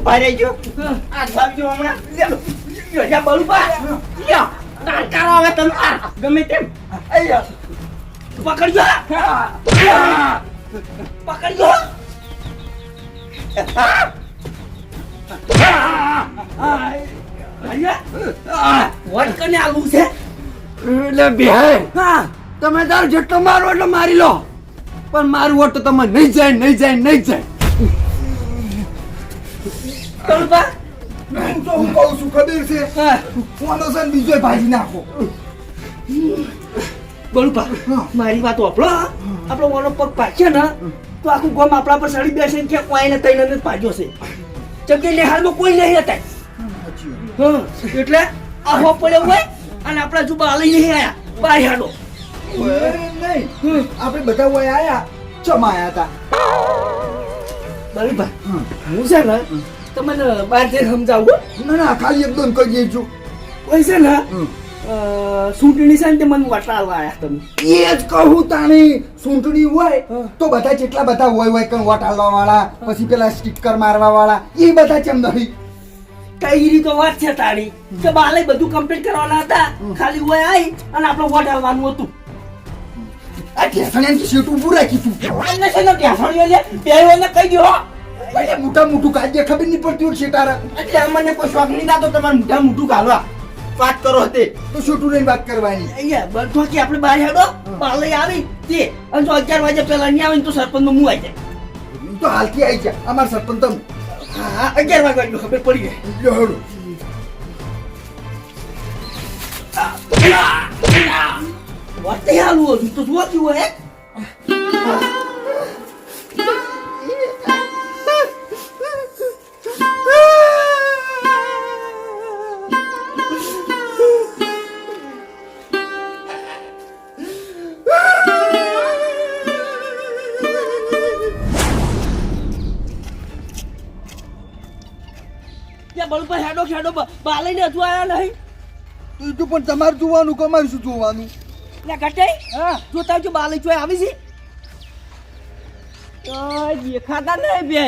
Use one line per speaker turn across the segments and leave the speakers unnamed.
ભાઈ રહેજો આ સાબજો હમણાં લ્યો જા બળુપા લ્યો કાંટાળો આવે તલવાર ગમે તેમ અయ్యో પકડજો પકડજો વોટ કને આવું છે
એટલે બેહાય હા તમે તાર જેટલો મારો એટલે મારી લો પણ મારું વોટ તો તમે નહીં જાય નહીં જાય નહીં જાય
બળુપા
હું તો હું કહું છું ખબર છે કોનો છે ને બીજો ભાજી નાખો
બળુપા મારી વાત વાપરો આપણો મોનો પગ પાછે ને તો આખું ગામ આપણા પર સડી બેસે કે કોઈને તઈને જ પાડ્યો છે ચકે ને હાલમાં કોઈ નહીં હતા હા એટલે આ હો પડ્યો હોય અને આપણા જુબા લઈ નહીં આયા બાય હાડો
નહીં આપણે બધા હોય આયા ચમ આયા હતા
બળુપા હું છે ને તમને બહાર જઈને સમજાવું
ના ના ખાલી એકદમ કહી દેજો
હોય છે ને સૂંટણી છે ને તે મને વટાળવા આવ્યા તમે
એ જ કહું તાણી સૂંટણી હોય તો બધા જેટલા બધા હોય કણ વોટ હાલવા વાળા પછી પેલા સ્ટીકર મારવા વાળા એ બધા ચમ નહીં
કઈ રીતે વાત છે તારી કે બાલે બધું કમ્પ્લીટ કરવાના હતા ખાલી હોય આવી અને આપણો વોટ હાલવાનું હતું
આ ઢેસણિયાની સીટ ઊભું રાખી તું
અને છે ને ઢેસણીઓ લે બેઓને કહી દો
એટલે મોટું કાજે ખબર નહીં પડતી હોય શેટારા
એટલે અમને કોઈ શોખ નહીં થતો તમારે મોટું ગાલવા વાત કરો તે
તો શૂટું લઈને વાત કરવાની
અહીંયા બધો કે આપણે બહાર હેડો બાલે આવી તે અને જો 11 વાગે પહેલા નહીં આવે ને તો સરપંચ નો મું આવી જાય
તો હાલથી આવી જા અમાર સરપંચ તમ
હા 11 વાગે ખબર પડી ગઈ
લ્યો હેડો
વાત તે હાલું હતું તો જોવા જેવું હે બળુપા હેડો હેડો બાલે ને હજુ આયા નહીં
તું પણ તમારે જોવાનું કે અમારે શું જોવાનું
લે ઘટાઈ હા જોતા જો બાલે ચોય આવી છે દેખાતા નહીં બેય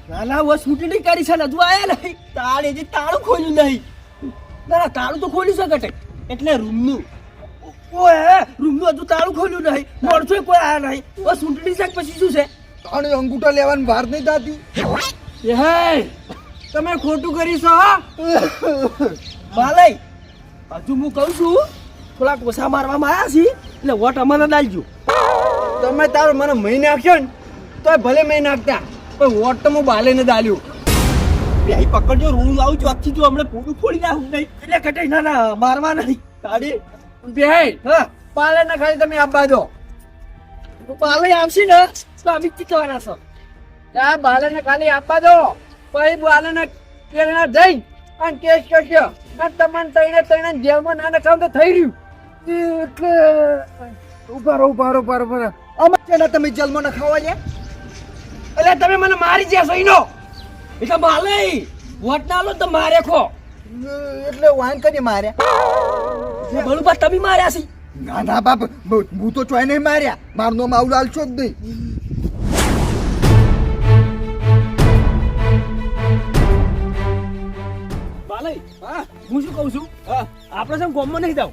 નાના વો છૂટણી કરી છે ને હજુ આયા નહીં તાળે જે તાળું ખોલ્યું નહીં ના તાળું તો ખોલ્યું છે ઘટે એટલે રૂમનું ઓએ રૂમનું હજુ તાળું ખોલ્યું નહીં મોરચો કોઈ આયા નહીં વો છૂટણી છે પછી શું છે
અને અંગૂઠા લેવાની વાર નહીં થતી
એ હે તમે ખોટું કરીશો
બાલે હજુ હું કહું છું થોડાક ઓછા મારવામાં આવ્યા છે એટલે વોટ અમને ડાલજો
તમે તારો મને મહી નાખ્યો ને તો ભલે મહી નાખતા પણ વોટ તો હું બાલે ને દાલ્યું
બેહી પકડજો રૂમ આવું છું આખી જો હમણાં પૂરું ફોડી નાખું નહીં એટલે કટાઈ ના ના મારવા નહીં તાડી
બેહાઈ હા બાલે ને ખાલી તમે આપવા દો
બાલે આવશે ને તો અમે ચીકવાના છો
આ બાલે ને ખાલી આપવા દો પછી બાલે ને પેલા જઈ અને કેસ કરશો અને તમને તઈને જેલમાં ના નખાવ તો થઈ રહ્યું એટલે ઉભા
અમે કેના તમે જેલમાં ન ખાવા લે
એટલે તમે મને મારી જશો ઈનો એટલે બાલે વોટ ના લો તો મારે ખો
એટલે વાન કરી માર્યા
બળુપા તમે માર્યા છે
ના ના બાપ હું તો ચોય નહીં માર્યા મારનો માવલાલ છો જ નહીં
બાલે હા હું શું કહું છું આપણે છે ગોમમાં નહીં જાવ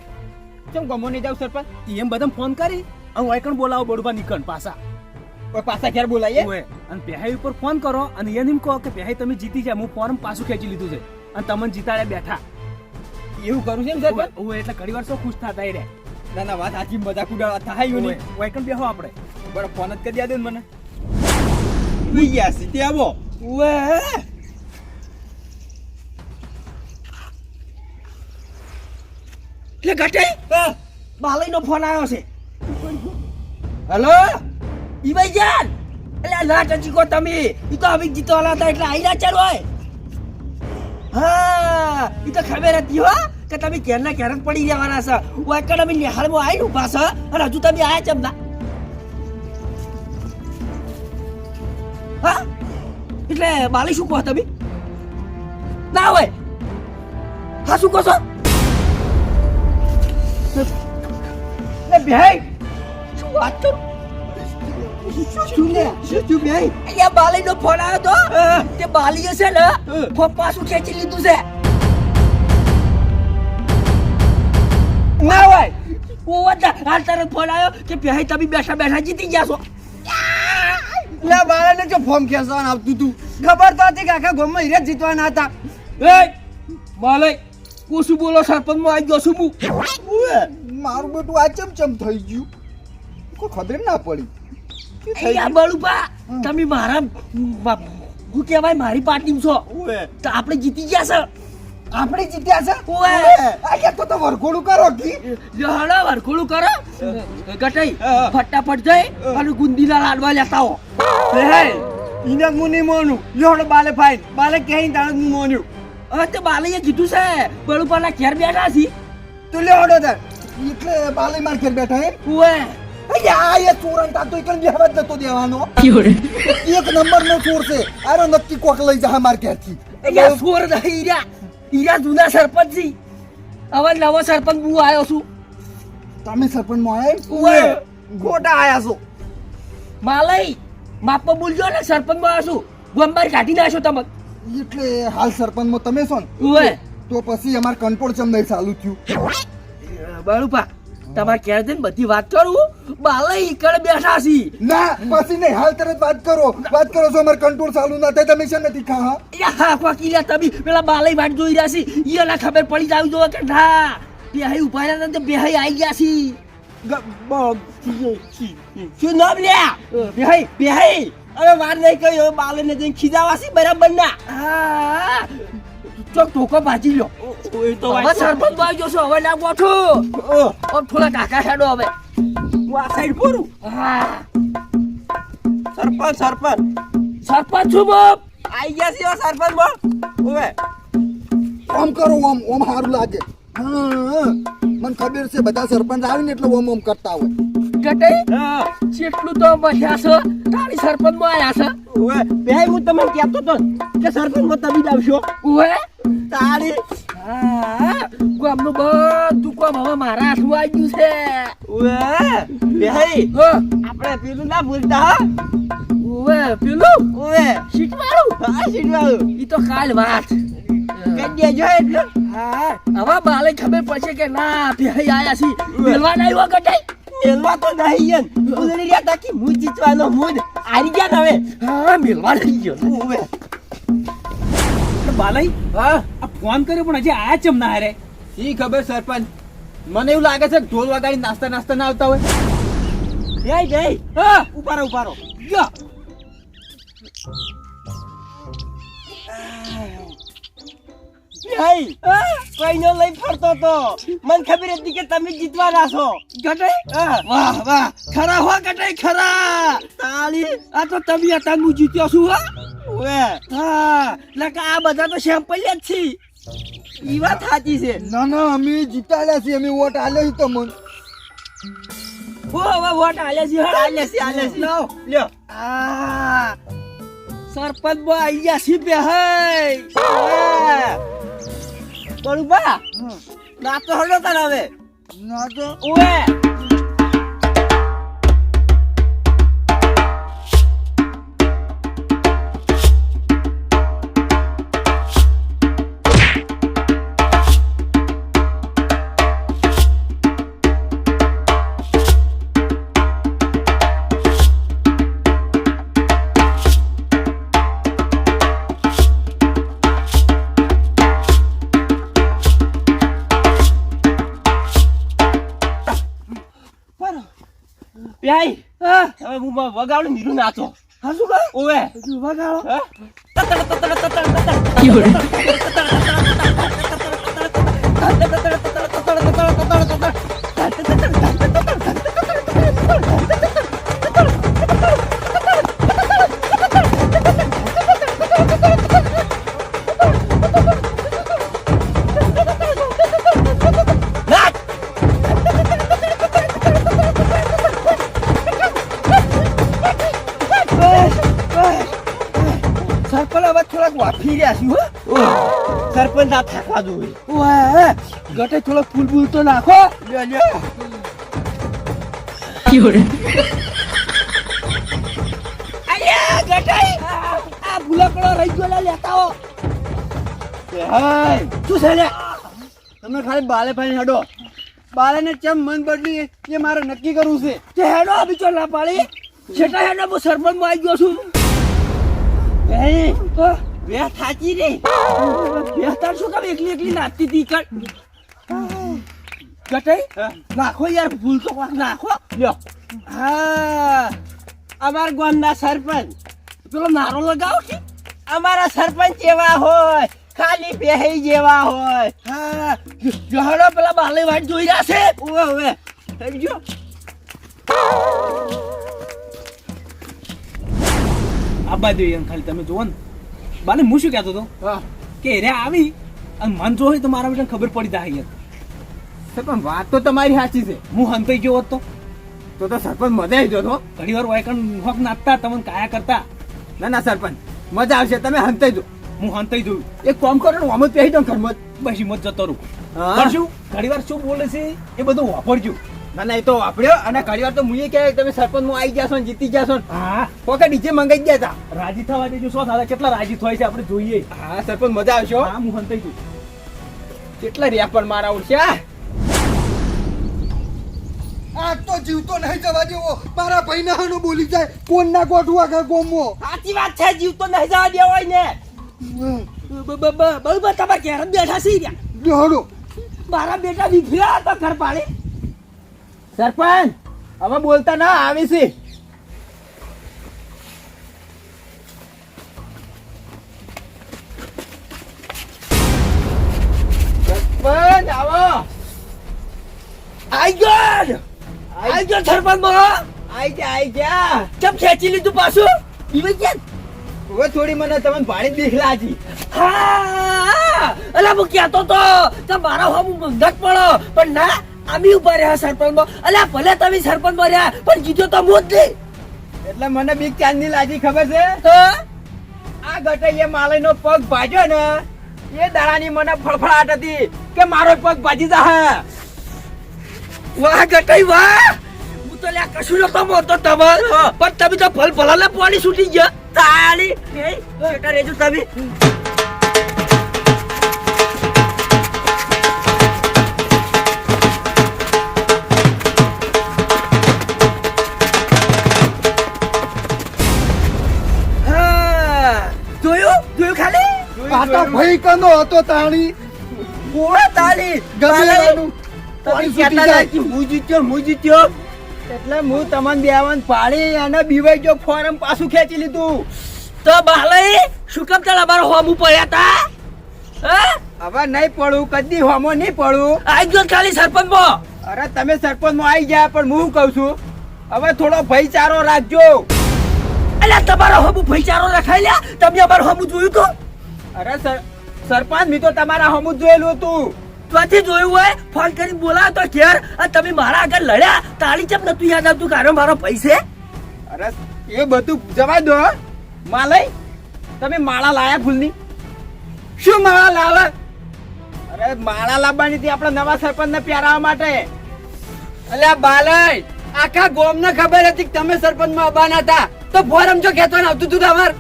કેમ ગોમમાં નહીં જાવ સરપંચ એમ બધા ફોન કરી અને વાયકણ બોલાવો બળુપા નીકળ પાછા પાછા ક્યારે બોલાઈએ અને પેહાઈ ઉપર ફોન કરો અને એને એમ કહો કે પેહાઈ તમે જીતી જાય હું ફોર્મ પાછું ખેંચી લીધું છે અને તમને જીતાડ્યા બેઠા એવું કરું છે ને સરપંચ હું એટલે ઘણી વાર તો ખુશ થતા રે ના ના વાત સાચી મજાક ઉડાડવા થાય ને વાયકણ બેહો આપણે બરાબર ફોન જ કરી દે મને ઉઈ ગયા સીતે આવો ઓએ એટલે ઘટાઈ બાલઈ નો ફોન આવ્યો છે હેલો ઈ ભાઈ જાન એટલે લાટ ચીકો તમે ઈ તો હવે જીતવાના હતા એટલે આઈ ના ચાલો હોય હા ઈ તો ખબર હતી હો કે તમે ક્યારના ક્યારે જ પડી રહેવાના છે વાકડ અમે નિહાળમાં આવીને ઉભા છે અને હજુ તમે આયા ચમ ના હા એટલે બાલી શું કહો તમે ના હોય હા શું કહો છો એ ભાઈ શું વાત કરું
શું લે શું બે
અહીંયા બાલીનો ફોન આવ્યો તો તે બાલીએ છે ને ફોન પાછું ખેંચી લીધું છે ના હોય ઓ વડા હાલ તારો ફોન આવ્યો કે ભાઈ તમે બેઠા બેઠા જીતી ગયા છો
લે બાળાને જો ફોર્મ ખેંચવાનું આવતું તું ખબર તો હતી કે આખા ગામમાં હીરે જીતવાના હતા
એ બાલય કોશું બોલો સરપંચમાં આવી ગયો છું હું
મારું બેટું આ ચમચમ થઈ ગયું કોઈ ખબર ના પડી
અહીંયા બળુપા તમે મારા હું કહેવાય મારી પાર્ટીમાં છો તો આપણે જીતી ગયા છે
આપણે જીત્યા છે
ઓએ
આ તો વરઘોડું કરો કી
હળો વરખોડું કરો ગટાઈ ફટાફટ જઈ અને ગુંદીના લાડવા લેતા હો
હે ઇને મુની મોનું યોડ બાલે ફાઈન બાલે કેઈ તાણ મુ મોન્યું
હવે તે બાલઈએ કીધું છે બળુપાના ઘેર બેઠા છી
તું લે ઓડો તાર એટલે બાલે માર ઘેર બેઠા હે
ઓએ
અયા એ ચોરન તા તો એકન બેહવા જ નતો દેવાનો એક નંબર નો ચોર છે આરો નક્કી કોક લઈ જા માર ઘેરથી
અહીંયા સોર નહીં હીરા જૂના સરપંચ છી હવે નવો સરપંચ હું આવ્યો છું
તમે સરપંચ માં
ઓએ.
આયા ખોટા આયા છો
માલય માપો બોલજો ને સરપંચ માં આવ્યો છું ગોમબાર કાઢી નાખશો તમે
એટલે હાલ સરપંચ માં તમે છો ને
ઓએ
તો પછી અમાર કંટ્રોલ ચમ નહીં ચાલુ થયું
બળુપા તમારે ઘેર જઈને બધી વાત કરું બાલય ઈકડ બેઠા છી
ના પછી નહીં હાલ તરત વાત કરો છો અમાર કંટ્રોલ ચાલુ ના થાય તમે છે નથી ખા
હા કોકી લે તમે પેલા બાલય વાટ જોઈ રહ્યા છી ઈયાના ખબર પડી જાવી જોવે કે ના બેહી ઉભા રહ્યા ને બેહી આવી ગયા છી શું નામ લ્યા બેહી અરે વાર નહીં કહ્યું બાલે ને જઈને ખીજાવા છી બરાબર ના હા ચોક ટોકો ભાજી લો હવે સરપંચ ભાઈ જોશો હવે ના ગોઠો થોડા કાકા હેડો હવે હું આ સાઈડ ફરું હા સરપંચ છું બાપ આઈ ગયા છે સરપંચ બાપ ઓવે
ઓમ કરો ઓમ હારું લાગે હા મને ખબર છે બધા સરપંચ આવે ને એટલે ઓમ કરતા હોય
ગટઈ જેટલું તો બસ્યા છો તારી સરપંચ માં આયા છે ઓવે બે હું તમને કહેતો તો કે સરપંચ માં તમે આવશો ઓવે તારી હા ગામનું બધું કોમ હવે મારા હાથમાં આવી ગયું છે ઓવે બેહી આપણે પેલું ના ભૂલતા હા ઓવે પેલું ઓવે સીટ વાળું હા સીટ વાળું ઈ તો કાલ વાત કઈ દેજો એટલે હા હવે બાલે ખબર પડશે કે ના બેહી આયા છી મેલવા ના આવ્યો ગટાઈ મેલવા તો નહીં એમ ઉલરી રહ્યા તા કે હું જીતવાનો મૂડ આરી ગયા હવે હા મેલવા નહીં ગયો ઓવે
બાલય
હા
આ ફોન કર્યો પણ હજી આયા ચમ ના રે
ઈ ખબર સરપંચ મને એવું લાગે છે કે ઢોલ વગાડી નાસ્તા ના આવતા હોય જય હા ઉપારો યો કઈનો લઈ ફરતો તો મને ખબર હતી કે તમે જીતવાના છો ગટાઈ વાહ ખરા હો ગટાઈ ખરા તાળી આ તો તમે હતા હું જીત્યો છું હા લકા આ બધા તો સેમ્પલ જ છે ઈ વાત સાચી છે
ના અમે જીતાડ્યા છીએ અમે વોટ આલ્યો છે તમને
હવે વોટ આલે છે લાવ લ્યો આ સરપંચ બા આઈ ગયા છે બે હે બળુબા ના તો હળો તાર હવે
ના તો
ઓએ પ્યાઈ હવે હું વગાડું નીરું નાચો હા શું કહે ઓવે વગાડો સરપંચ આ થાકવા દો ગટે થોડો ફૂલ બૂલ તો નાખો ગટાઈ આ ભૂલકડો રહી ગયો લે લેતા આવો
હાય
શું છે લે
તમે ખાલી બાલે ભાઈ હેડો બાલેને ચમ મન બદલી એ મારે નક્કી કરવું છે
તે હેડો બીજો ના પાડી છેટા હેડો હું સરપંચ માં આવી ગયો છું
બે થાચી રે
બે તાર શું કામ એકલી એકલી નાચતી હતી કર ગટાઈ નાખો યાર ભૂલ તો કોક નાખો
લ્યો
હા
અમાર ગામના સરપંચ
પેલો નારો લગાવો કે
અમારા સરપંચ એવા હોય ખાલી બેહી જેવા હોય
હા જહડો પેલા બાલે વાટ જોઈ રહ્યા છે
ઓવે ઓવે સમજો આ બાજુ એમ ખાલી તમે જુઓ ને બાને હું શું કહેતો હતો કે રે આવી અને મન જો હોય તો મારા બેટા ખબર પડી જાય સરપંચ વાત તો તમારી સાચી છે હું હંતાઈ ગયો હોત તો સરપંચ મજા આવી જતો ઘણી વાર વાયકણ હોક નાચતા તમને કાયા કરતા ના સરપંચ મજા આવશે તમે હંતાઈ જો હું હંતાઈ જોયું એક કામ કરો ને આમ જ પહેરી દઉં ઘરમાં બસ મત જતો રહું કરશું ઘણી વાર શું બોલે છે એ બધું વાપરજો ના એ તો વાપર્યો અને ઘણી વાર તો મુએ કે તમે સરપંચ માં આવી જશો ને જીતી જશો ને હા કોકે ડીજે મંગાઈ ગયા હતા રાજી થવા દેજો શું થાય કેટલા રાજી થાય છે આપણે જોઈએ હા સરપંચ મજા આવશે હા હું હંતાઈ છું કેટલા રહ્યા પણ મારા ઉડશે
આ તો જીવતો નહીં જવા દેવો મારા ભાઈ ના હાનું બોલી જાય કોણ ના ગોઠવા કે ગોમો
સાચી વાત છે જીવતો નહીં જવા દેવાય ને બરોબર તમારા ઘેર જ બેઠા છે
જોડો
મારા બેટા નીકળ્યા હતા ઘર પાડી
સરપંચ હવે બોલતા ના આવે છે સરપંચ આવો
આઈ ગયો સરપંચ માં
આઈ જા
કેમ ખેંચી લીધું પાછું ઈવે કેમ
હવે થોડી મને તમને ભાડી દીખ લાગી
હા અલા હું કહેતો તો કે મારા હમ મંગત પડો પણ ના આમી ઉભા રહ્યા સરપંચ માં અલા ભલે તમે સરપંચ માં રહ્યા પણ જીત્યો તો હું જ નહીં
એટલે મને બીક ચાંદની લાગી ખબર છે
તો
આ ગટૈયે માલયનો પગ ભાજ્યો ને એ દાડાની મને ફળફળાટ હતી કે મારો પગ ભાજી જા
વાહ ગટાઈ વાહ હું તો લ્યા કશું નતો મોતો તમાર પણ તમે તો ફલ ફલાલે પાણી છૂટી ગયા તાળી બેટા રેજો તમે જોયું ખાલી
આ તો ભાઈ કનો હતો તાણી
કોણ તાળી
ગમેવાનું
તમે કહેતા હતા કે હું જીત્યો એટલે હું તમને બેવન પાડી અને બીવાઈ જો ફોરમ પાછું ખેંચી લીધું
તો બાલઈ શું કામ તારા મારો હોમું પડ્યા તા હા
હવે નહીં પડું કદી હોમો નહીં પડું
આઈ ગયો ખાલી સરપંચ માં
અરે તમે સરપંચ માં આવી ગયા પણ હું કહું છું હવે થોડો ભાઈચારો રાખજો
અલ્યા તમારો હોમું ભાઈચારો રખાઈ લ્યા તમે અમારું હોમું જોયું તો
અરે સરપંચ મેં તો તમારા હોમું જોયેલું હતું
ત્યાંથી જોયું હોય ફોન કરીને બોલાવો તો ઘેર અને તમે મારા આગળ લડ્યા તાળી ચમ નતું યાદ આવતું કારણ મારો પૈસે
અરે એ બધું જવા દો માલય તમે માળા લાયા ફૂલની શું માળા લાવે અરે માળા લાવવાની હતી આપણા નવા સરપંચ ને પ્યારાવા માટે અલ્યા બાલય આખા ગોમ ને ખબર હતી કે તમે સરપંચ માં આવવાના હતા તો ફોરમ જો કહેતો ને આવતું તું તમાર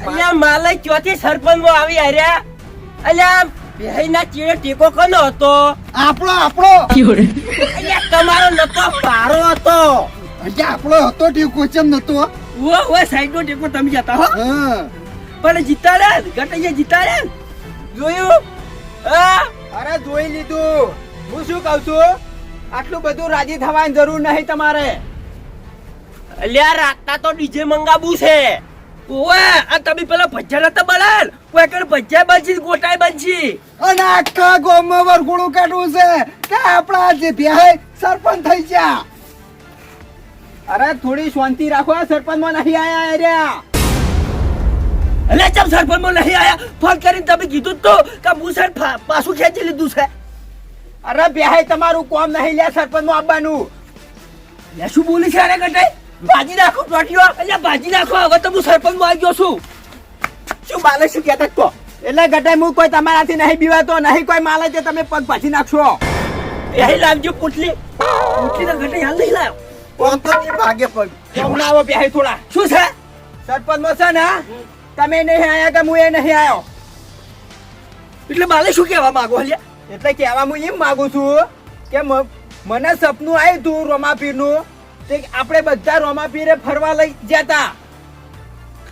અલ્યા માલય ચોથી સરપંચ માં આવી હાર્યા અલ્યા બેહીના ચીડે ટેકો કોનો હતો
આપણો
અલ્યા તમારો નતો પારો હતો
અહીંયા આપણો હતો ટીકો ચમ નતો
ઓ સાઈડ નો ટેકો તમે જતા હો
હા
પણ જીતાડ્યા ગટૈયા જીતાડ્યા
જોયું હા અરે જોઈ લીધું હું શું કહું છું આટલું બધું રાજી થવાની જરૂર નહીં તમારે
અલ્યા રાતના તો ડીજે મંગાવું છે ઓએ આ તમે પેલા ભજ્જા નતા બળાલ કોઈ કણ ભજ્જા બનશી ગોટાઈ બનશી
અને આખા ગામમાં વરઘોડું કાઢવું છે કે આપણા જે ભાઈ સરપંચ થઈ ગયા
અરે થોડી શાંતિ રાખો આ સરપંચ માં નહીં આયા રહ્યા
અલે ચમ સરપંચ માં નહીં આયા ફોન કરીને તમે કીધું તો કે હું સર પાછું ખેંચી લીધું છે
અરે બેહાય તમારું કોમ નહીં લે સરપંચ માં આવવાનું
લે શું બોલી છે અરે ગટાઈ ભાજી નાખો ટોટીઓ અલ્યા ભાજી નાખો હવે તો હું સરપંચ માં આવી ગયો છું
શું બાલે શું કહેતા કહો એટલે ગટાઈ હું કોઈ તમારાથી નહીં બીવાતો નહીં કોઈ માલે તે તમે પગ પાછી નાખશો
એ લાવજો પોટલી પોટલી તો ગટાઈ હાલ નહીં લાવ
કોમ તો નહીં ભાગે પગ કોમ ના આવો બેહાય થોડા
શું છે
સરપંચ છે ને તમે નહીં આયા કે હું એ નહીં આવ્યો
એટલે મારે શું કહેવા માંગો લે
એટલે કહેવા હું એમ માંગુ છું કે મને સપનું આવ્યું તું રોમાપીરનું તે આપણે બધા રોમાપીરે ફરવા લઈ જતા.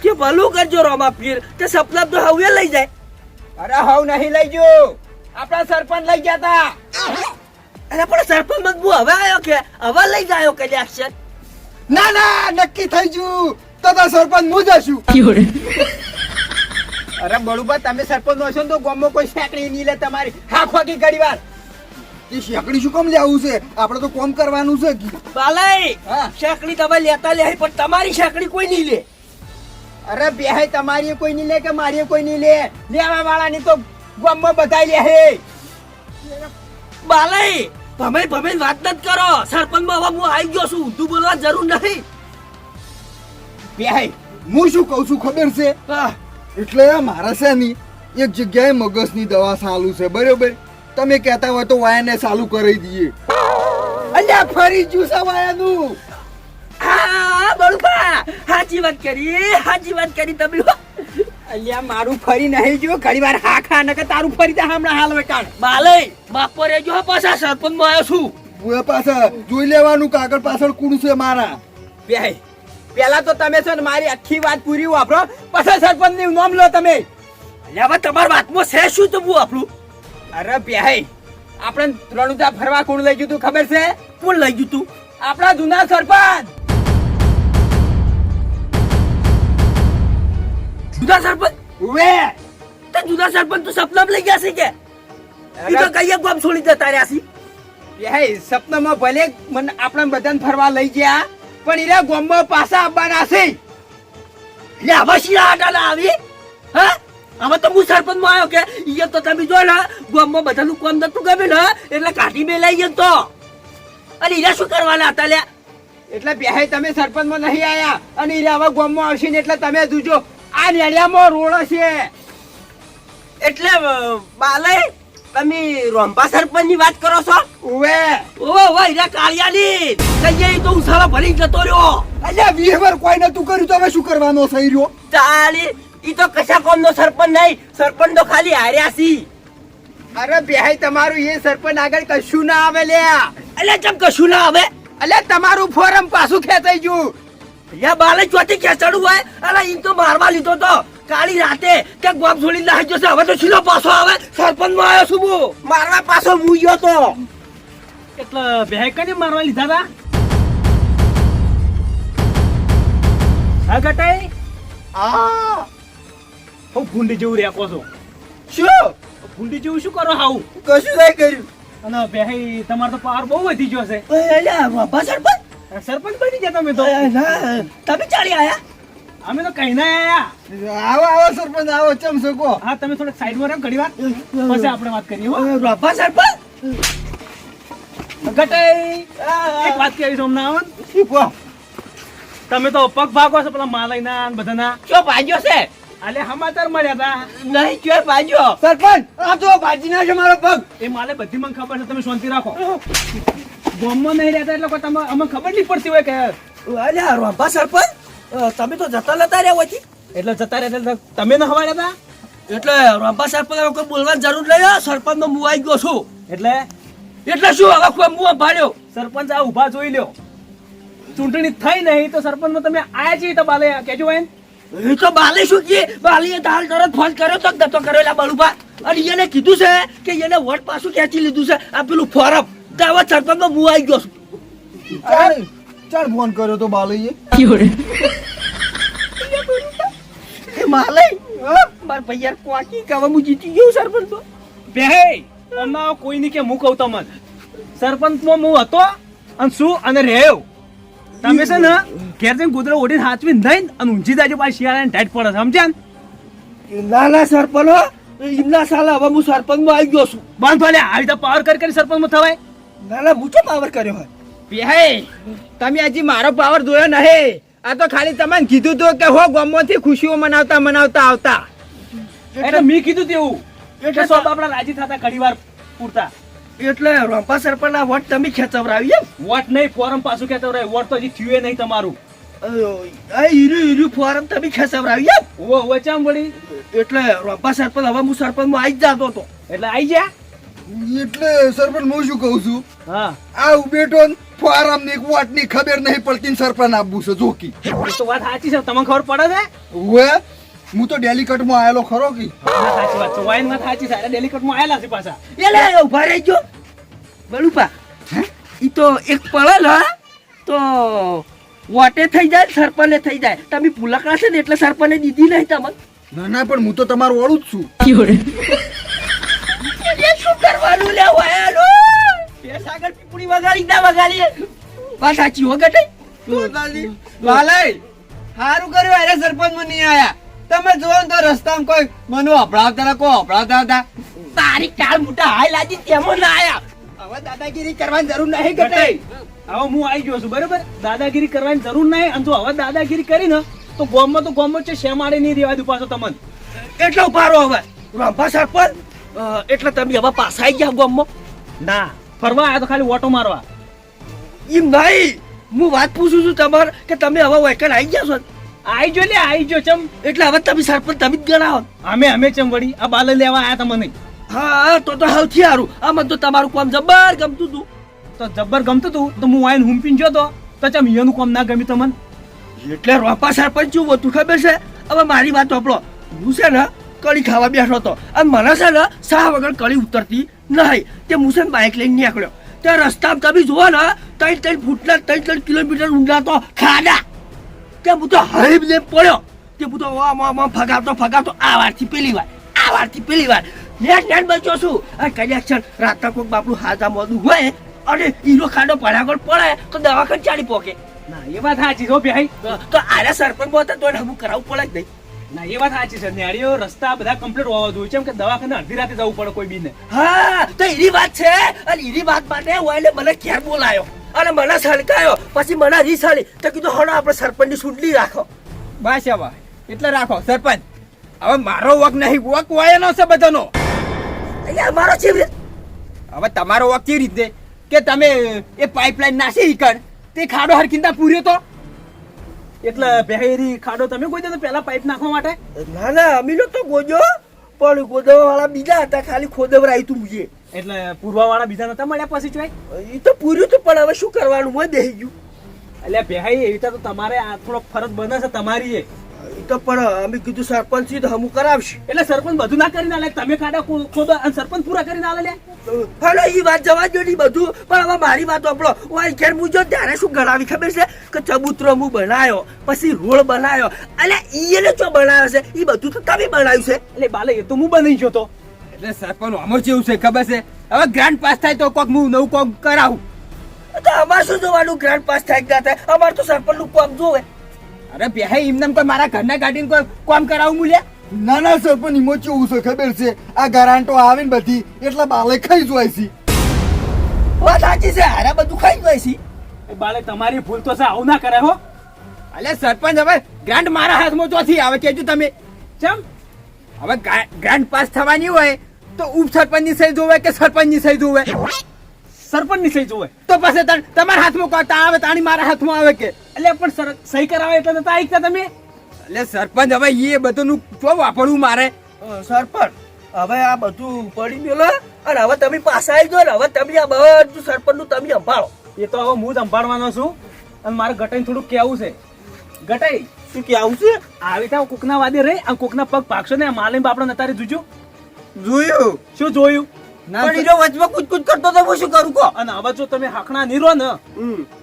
કે ભલું કરજો રોમા પીર કે સપના તો હવે લઈ જાય.
અરે હવ નહીં લઈ જો આપણા સરપંચ લઈ જતા.
અરે પણ સરપંચ મત હું હવે આવ્યો કે હવે લઈ જાયો કે એક્શન.
ના ના નક્કી થઈ ગયું તો સરપંચ હું જશું.
અરે બળુબા તમે સરપંચ નો છો ને તો ગામમાં કોઈ શેકડી નહીં લે તમારી હા ખોકી ઘડી વાર.
એ શેકડી શું કામ લેવું છે? આપણે તો કોમ કરવાનું છે.
બાલાઈ
હા.
શેકડી તમે લેતા લે પણ તમારી શેકડી કોઈ નહીં લે.
અરે બેહાય તમારી કોઈ નહીં લે કે મારી કોઈ નહીં લે લેવા વાળાની તો ગામમાં બધા લે હે.
બાલાઈ ભમે ભમે વાત ન કરો. સરપંચ માં હવે હું આવી ગયો છું. તું બોલવા જરૂર નહીં.
બેહાય
હું શું કહું છું ખબર છે?
હા.
એટલે મારા છે ની એક જગ્યાએ મગજની દવા ચાલુ છે બરોબર. તમે કહેતા હોય તો વાયાને ચાલુ કરી દઈએ. અલ્યા ફરી જ્યું છે વાયાનું.
હા બળુબા સાચી વાત કરી તમે.
અલ્યા મારું ફરી નહીં જો ઘડી વાર હા ખા નકર તારું ફરી દે હમણાં હાલ હવે કાઢ.
બાલાઈ બપોરે જો પાછા સરપંચ માં આવ્યો છું.
હું પાછા જોઈ લેવાનું કાગળ પાછળ કુણ છે મારા.
બેહાય પેલા તો તમે છે ને મારી આખી વાત પૂરી વાપરો પછી સરપંચ નું નામ લો તમે.
એટલે હવે તમારી વાતમાં છે શું તો હું આપણું.
અરે બેહાય આપણે રણુજા ફરવા કોણ લઈ ગયું તું ખબર છે?
કોણ લઈ ગયું તું?
આપણા જૂના સરપંચ.
જુદા સરપંચ?
વે
તે જુદા સરપંચ તો સપનામાં લઈ ગયા છે કે ઈ તો કઈ ગામ છોડી જતા રહ્યા છે.
બેહાય સપનામાં ભલે મને આપણે બધાને ફરવા લઈ ગયા પણ ઈરા ગામમાં પાછા આવવાના છે.
લે હવે શિયા આટાલા આવી. હા હવે તો હું સરપંચ માં આવ્યો કે ઈ તો તમે જો ને ગામમાં બધાનું કામ નતું ગમે ને એટલે કાઢી મેં લઈ ગયો તો. અને ઈરા શું કરવાના હતા લ્યા?
એટલે બેહાય તમે સરપંચમાં નહીં આયા અને ઈરા હવે ગામમાં આવશે ને એટલે તમે જોજો આ નેડિયામાં રોડ છે.
એટલે બાલાઈ તમે રોંબા સરપંચ ની વાત કરો છો?
ઓવે
ઓવે ઈરા કાળિયાની કઈ તો ઉસાળા ભરી જતો રહ્યો.
અલ્યા વિહેવર કોઈ નતું કર્યું તો હવે શું કરવાનો થઈ રહ્યો?
ચાલી ઈ તો કશા કોમ નો સરપંચ નહીં. સરપંચ તો ખાલી હાર્યા છી.
અરે બેહાય તમારું એ સરપંચ આગળ કશું ના આવે લ્યા.
એટલે ચમ કશું ના આવે.
અલે તમારું ફોરમ પાછું ખેંચાઈ ગયું.
યા બાલે ચોથી ખેંચાડું હોય અને ઈ તો મારવા લીધો તો કાળી રાતે કે ગોમ છોડી નાખી જશે. હવે તો છીલો પાછો આવે. સરપંચ માં આવ્યો છું હું. મારવા પાછો હું ગયો તો.
એટલે બેહાય કને મારવા લીધા હતા? હા ગટાઈ
આ
હું ભૂંડી જેવું રેકો છો.
શું
ભૂંડી જેવું શું કરો હાવું?
કશું નહીં કર્યું.
અને બેહાઈ તમારો તો પાવર બહુ વધી ગયો છે.
અલ્યા બાપા સરપંચ
સરપંચ બની ગયા તમે તો.
તમે ચાલી આયા?
અમે તો કઈ ના આયા.
આવો આવો સરપંચ આવો ચમ શકો.
હા તમે થોડુંક સાઈડમાં રહો ઘડી વાર પછી આપણે વાત કરીએ હો.
બાપા સરપંચ
ગટાઈ એક વાત કહેવી છે હમણાં તમે તો પગ ભાગો છો પેલા માલયના ને બધાના.
કયો ભાગ્યો છે?
આલે સમાચાર મળ્યા હતા.
નહીં કયો ભાગ્યો?
સરપંચ આ તો ભાજી ના છે મારો પગ.
એ માલે બધી મને ખબર છે તમે શાંતિ રાખો. ગામમાં નહીં રહેતા એટલે કોઈ તમે અમને ખબર નહીં પડતી હોય કે
અલ્યા રોંબા સરપંચ તમે તો જતા લેતા રહ્યા હોતી.
એટલે જતા રહેતા તમે ન હવાડ્યા હતા.
એટલે રોંબા સરપંચ હવે કોઈ બોલવાની જરૂર નહીં. સરપંચ નો હું આવી ગયો છું.
એટલે
શું હવે કોઈ મું ભાડ્યો?
સરપંચ આ ઉભા જોઈ લ્યો. ચૂંટણી થઈ નહીં તો સરપંચમાં તમે આયા છીએ તો બાલે કેજો હોય.
એ તો બાલે શું કે બાલીએ દાલ તરત ફોન કર્યો તો ગતો કરેલા બળુભા અને એને કીધું છે કે એને વોટ પાછું ખેંચી લીધું છે આ પેલું ફોરમ. તો હવે સરપંચમાં હું આવી ગયો છું.
ચાલ ફોન કર્યો તો બાલઈએ.
માલે માર ભૈયા કોકી કે હવે હું જીતી ગયો સરપંચમાં.
બેહે હમણાં કોઈ નહીં કે હું કહું તમને સરપંચમાં હું હતો અને શું અને રેવ તમે છે ને ઘેર જઈને ગોદડો ઓઢીને હાચવીને દઈને અને ઊંચી જાજો પાછી શિયાળાને ટાઈટ પડે સમજ્યા ને?
ના સરપંચ એમના સાલા હવે હું સરપંચમાં આવી ગયો છું.
બંધ ભલે આવી રીતે પાવર કરી સરપંચમાં થવાય.
ના હું તો પાવર કર્યો હોય.
બેહે તમે હજી મારો પાવર જોયો નહીં. આ તો ખાલી તમને કીધું તું કે હો ગામમાંથી ખુશીઓ મનાવતા આવતા એટલે મેં કીધું તેવું એટલે સૌ આપણા રાજી થતા ઘડીવાર પૂરતા.
એટલે રોંપા સરપંચના વોટ તમે ખેંચવરાવી એમ?
વોટ નહીં ફોરમ પાછું કહેતો રહે. વોટ તો હજી થયું નહીં તમારું.
હીરું ફોરમ તમે ખસવરાવી
ઓ ચમ વળી
એટલે રોપા સરપંચ હવે હું સરપંચમાં આવી જ જતો હતો.
એટલે આઈ જા.
એટલે સરપંચ હું શું કહું છું
હા
આ બેઠો ફોરમ ની વોટ ની ખબર નહીં પડતી ને સરપંચ આપવું છે જોકી
એ તો વાત સાચી છે, તમને ખબર પડે છે?
હવે હું તો ડેલિકેટ માં આવેલો ખરો કે
ના સાચી વાત છે, વાઈન માં સાચી છે, ડેલિકેટ માં આયેલા છે પાછા.
એટલે ઉભા રહેજો બલુપા. ઈ તો એક પડે ને તો વોટે થઈ જાય સરપંચે થઈ જાય. તમે પુલકડા છે ને એટલે સરપંચે દીધી નહીં તમને.
ના ના પણ હું તો તમારું વાળું જ છું.
શું કરવાનું લે વાયાલો પેસાગર પીપળી વગાડી ના વગાડી વાત સાચી હો ગટે
વાલય સારું કર્યું અરે સરપંચ માં નહીં આયા. તમે જોવો ને તો રસ્તામાં કોઈ મને અભડાવતા કોઈ અભડાવતા હતા.
તારી કાળ મોટા હાય લાજી તેમાં ના આયા.
હવે દાદાગીરી કરવાની જરૂર નહીં ગટે.
ગટાઈ, હવે હું આવી ગયો છું બરોબર. દાદાગીરી કરવાની જરૂર નહીં, અને જો હવે દાદાગીરી કરી ને તો ગોમમાં છે શેમાડે નહીં રેવા દઉં પાછો તમને.
એટલો પારો હવે રંભા સરપંચ એટલે તમે હવે પાછા આવી ગયા ગામમાં.
ના ફરવા આયા તો ખાલી ઓટો મારવા.
એમ નહીં હું વાત પૂછું છું તમારે કે તમે હવે વૈકલ આવી ગયા છો ને?
આઈ જો લે આઈ જો ચમ.
એટલે હવે તમે સરપંચ તમે જ ગણાવો.
અમે ચમ વળી આ બાલે લેવા આયા તમને.
હા તો સૌથી સારું. આ મને તો તમારું કામ જબર ગમતું હતું.
તો જબ્બર ગમતું તું તો હું આઈને હુંપીને જોતો તો ચમ ઈયોનું કામ ના ગમ્યું તમને.
એટલે રોપા સરપંચ શું હતું ખબર છે? હવે મારી વાત સાંભળો. હું છે ને કળી ખાવા બેઠો હતો અને મને છે ને શા વગર કળી ઉતરતી નહીં. તે હું છે ને બાઇક લઈને નીકળ્યો. તે રસ્તામાં તમે જુઓ ને 3 ફૂટના 3 કિલોમીટર ઊંડા તો ખાડા. તે હું તો હરીબ ને પડ્યો. તે હું તો આમ ફગાવતો આ વારથી પેલી વાર નેટ બચ્યો છું. આ કનેક્શન રાતના કોઈક બાપડું હાથા મોડું હોય અને હીરો ખાડો પડાગળ પડે તો દવાખાને ચાલી પોકે.
ના એ વાત સાચી છે હો ભાઈ.
તો આના સરપંચ હતા તો હમું કરાવવું પડે જ નહીં.
ના એ વાત સાચી છે. ન્યારીઓ રસ્તા બધા કમ્પ્લીટ હોવા જોઈએ. કેમ કે દવાખાને અડધી રાતે જવું પડે કોઈ બીને.
હા તો એની વાત છે. અને એની વાત માટે ઓયલે મને ઘેર બોલાયો અને મને સળકાયો. પછી મને રીસાડી તો કીધું હણો આપણે સરપંચની સુંડલી રાખો.
બસ હવે એટલે રાખો સરપંચ. હવે મારો વક નહીં, વક વાયનો છે બધાનો.
અહીંયા મારો છે
હવે તમારો વક કેવી રીતે કે તમે એ પાઇપલાઇન નાસી કર તે ખાડો હરકિંતા પૂર્યો તો.
એટલે પહેરી ખાડો તમે કોઈ દે પેલા પાઇપ નાખવા માટે.
ના ના અમીનો તો ગોજો પણ ગોદવા વાળા બીજા હતા. ખાલી ખોદવરાયું તું મુજે.
એટલે પૂર્વા વાળા બીજા નતા મળ્યા પછી ચોય.
એ તો પૂર્યું તો પણ હવે શું કરવાનું હોય બેહી ગયું.
એટલે બેહાઈ એવી રીતે તો તમારે આ થોડોક ફરજ બને છે તમારી.
એ તો પણ અમે કીધું સરપંચ થી તો હમું કરાવશે.
એટલે સરપંચ બધું ના કરીને આલે. તમે ખાડા ખોદો અને સરપંચ પૂરા કરીને આલે લે.
હાલો એ વાત જવા દો ની બધું. પણ હવે મારી વાત આપણો વાય ઘેર મુજો ત્યારે શું ગણાવી ખબર છે કે ચબૂતરો હું બનાવ્યો પછી રોડ બનાવ્યો. એટલે ઈને જો બનાવ્યો છે એ બધું તો તમે બનાવ્યું છે.
એટલે બાલે એ તો હું બનાવી ગયો તો.
એટલે સરપંચ અમર જેવું છે ખબર છે. હવે ગ્રાન્ટ પાસ થાય તો કોક હું નવું કોક કરાવું.
તો અમારે શું જોવાનું ગ્રાન્ટ પાસ થાય કે ના થાય? અમારે તો સરપંચ નું કામ જોવે.
અરે બેહાઈ એમને કોઈ મારા ઘરના કાઢીને કોઈ કામ કરાવું મૂલ્યા.
ના ના સરપંચ ઈમો કેવું છે ખબર છે આ ગારાંટો આવે ને બધી એટલે બાલે ખાઈ જોય છે.
વાત સાચી છે. હારા બધું ખાઈ જાય છે.
એ બાલે તમારી ભૂલ તો છે, આવું ના કરે હો.
અલ્યા સરપંચ હવે ગ્રાન્ટ મારા હાથમાં ચોથી આવે કેજો તમે.
ચમ
હવે ગ્રાન્ટ પાસ થવાની હોય તો ઉપસરપંચ ની સહી જોવે કે સરપંચ ની સહી જોવે?
સરપંચ ની સહી જોવે.
તો પછી તમારા હાથમાં કરતા આવે તાણી મારા હાથમાં આવે કે?
એટલે પણ સહી કરાવે એટલે નતા આઈકતા તમે.
એટલે સરપંચ હવે એ બધુંનું શું વાપરવું મારે?
સરપંચ હવે આ બધું પડી ગયેલો અને હવે તમે પાછા આવી જાઓ ને. હવે તમે આ બધું સરપંચ નું તમે સંભાળો.
એ તો હવે હું જ સંભાળવાનો છું. અને મારે ગટાઈ થોડુંક કેવું છે. ગટાઈ
શું કે આવું છે?
આવી ત્યાં કોકના વાદે રહી અને કોકના પગ પાકશો ને માલિમ બાપડા નતારે જોજો.
જોયું
શું જોયું?
પણ ઈરો વચમાં કૂદ કરતો તો હું શું કરું કો?
અને હવે જો તમે હાકણા નીરો ને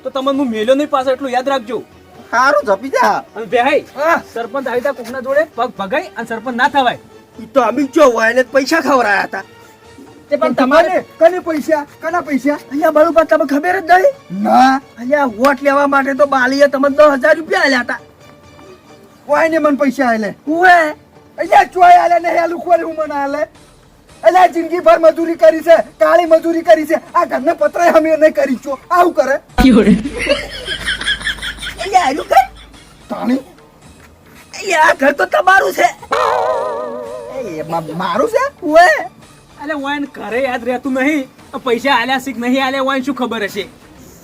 તો તમને હું મેલ્યો નહીં પાછો, એટલું યાદ રાખજો.
સારું જપી જા.
અને બેહાઈ
હા
સરપંચ આવી ત્યાં કોકના જોડે પગ ભગાઈ અને સરપંચ ના થવાય.
એ તો અમે જો વાયને પૈસા ખવડાયા હતા.
તે પણ તમારે
કને પૈસા કના પૈસા
અહીંયા બરોબર તમે ખબર જ નહીં.
ના
અહીંયા વોટ લેવા માટે તો બાલીએ તમને 10,000 રૂપિયા આલ્યા હતા.
કોઈ ને મને પૈસા આલે
ઉવે
અહીંયા ચોય આલે ને હેલું ખોરે હું મને આલે. એટલે જિંદગી ભર મજૂરી કરી છે, કાળી મજૂરી કરી છે. આ ઘરને પતરાય અમે નહીં કરી છો. આવું કરે
અહીંયા આવ્યું કઈ
તાણી
અહીંયા આ ઘર તો તમારું છે.
મારું છે.
ઉવે
એટલે વાઈન ઘરે યાદ રહેતું નહીં. પૈસા આલ્યા શીખ નહીં આલ્યા વાઈન શું ખબર હશે?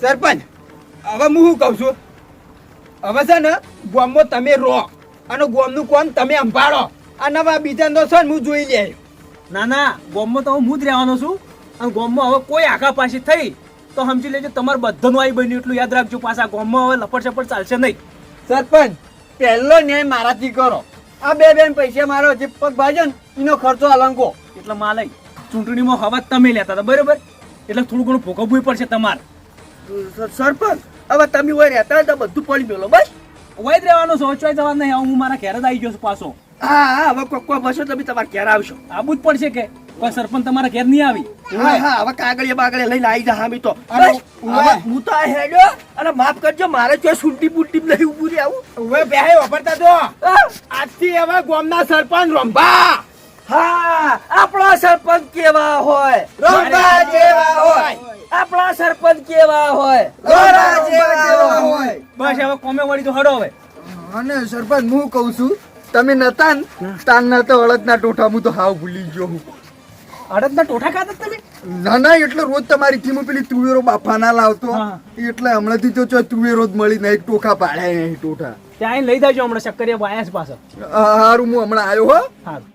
સરપંચ હવે હું શું કહું છું,
હવે છે ને ગોમમાં તમે રહો અને ગોમનું કોમ તમે સંભાળો અને હવે બીજા નો છે ને હું જોઈ લે. ના ના ગોમમાં તો હું જ રહેવાનો છું અને ગોમમાં હવે કોઈ આખા પાછી થઈ તો સમજી લેજો તમારે બધાનું આવી બન્યું એટલું યાદ રાખજો. પાછા ગોમમાં હવે લપડ ચપડ ચાલશે નહીં.
સરપંચ પહેલો ન્યાય મારાથી કરો. આ બે બેન પૈસા મારો જે પગ ભાજ્યો ને એનો ખર્ચો અલંકો.
એટલે માલય ચૂંટણીમાં હવા તમે લેતા હતા બરોબર, એટલે થોડું ઘણું ભોગવવું પડશે તમારે.
સરપંચ હવે તમે હોય રહેતા હોય તો બધું પડી મેલો બસ.
વય જ રહેવાનો છો, ચોય જવા નહીં. હું મારા ઘેર જ આવી ગયો છું પાછો.
હા હા હવે કોઈ બસો તમે તમારે ઘેર આવશો.
આવું જ પડશે કે કોઈ સરપંચ તમારા ઘેર નહીં આવી.
હા હા હવે કાગળિયા બાગળિયા લઈને આવી જા હામી તો
અરે,
બસ, હવે હું તો આ હેડ્યો અને માફ કરજો મારે જો સુંટી બુંટી નહીં ઉભું રહી આવું.
હવે બેહે વાપરતા જો
હા,
આજથી હવે ગામના સરપંચ રંભા
હા આપણા સરપંચ કેવા હોય
રંભા જેવા હોય.
આપણા સરપંચ કેવા હોય
ગોરા જેવા હોય.
બસ હવે કોમે વળી તો હડો હવે.
અને સરપંચ હું કહું છું તમે નતા ને તાનના તો અડદના ટોઠા હું તો હાવ ભૂલી ગયો હું.
અડદના ટોઠા ખાતા તમે?
ના ના એટલે રોજ તમારી થી પેલી તુવેરો બાફા ના લાવતો
હા.
એટલે હમણાંથી તો ચો તુવેરો જ મળી નહીં, ટોખા પાડ્યા નહીં ટોઠા.
ત્યાં લઈ જાજો હમણાં શક્કરિયા વાયા છે પાછળ.
હારું હું હમણાં આવ્યો હો.
સારું